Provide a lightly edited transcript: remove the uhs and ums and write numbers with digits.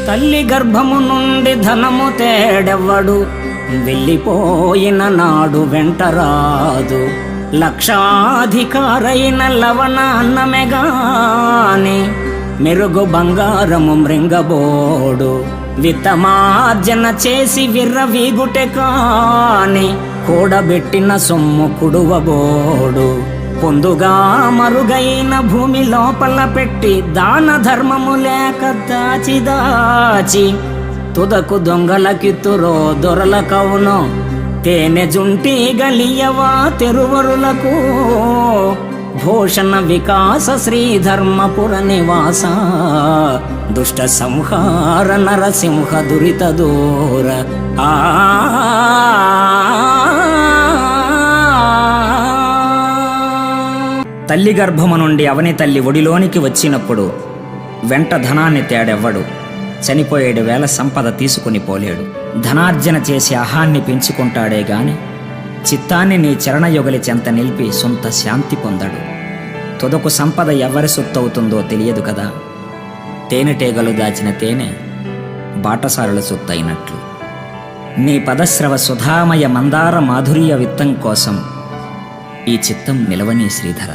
తల్లి గర్భము నుండి ధనము తేడెవ్వడు, వెళ్ళిపోయిన నాడు వెంటరాదు. లక్షాధికారైన లవణ అన్నమెగాని, మెరుగు బంగారము మృంగబోడు. విత్తమార్జన చేసి విర్రవీగుటె కాని, కూడబెట్టిన సొమ్ము కుడువబోడు. పొందుగా మరుగైన భూమి లోపల పెట్టి, దాన ధర్మము లేక దాచి దాచి, తుదకు దొంగలకిత్తురో దొరలకవునో. తేనె జుంటి గలియవా తెరువరులకు, భూషణ వికాస శ్రీధర్మపుర నివాస. దుష్ట సంహార నరసింహ దురిత దూర. తల్లి గర్భము నుండి అవని తల్లి ఒడిలోనికి వచ్చినప్పుడు వెంట ధనాన్ని తేడెవ్వడు. చనిపోయేడు వేళ సంపద తీసుకుని పోలేడు. ధనార్జన చేసి అహాన్ని పెంచుకుంటాడే గాని, చిత్తాన్ని నీ చరణయుగలి చెంత నిలిపి సొంత శాంతి పొందడు. తుదకు సంపద ఎవరి సొత్తవుతుందో తెలియదు కదా. తేనెటీగలు దాచిన తేనె బాటసారుల సొత్తయినట్లు. నీ పదశ్రవ సుధామయ మందార మాధుర్య విత్తం కోసం ఈ చిత్తం నిలవని శ్రీధర.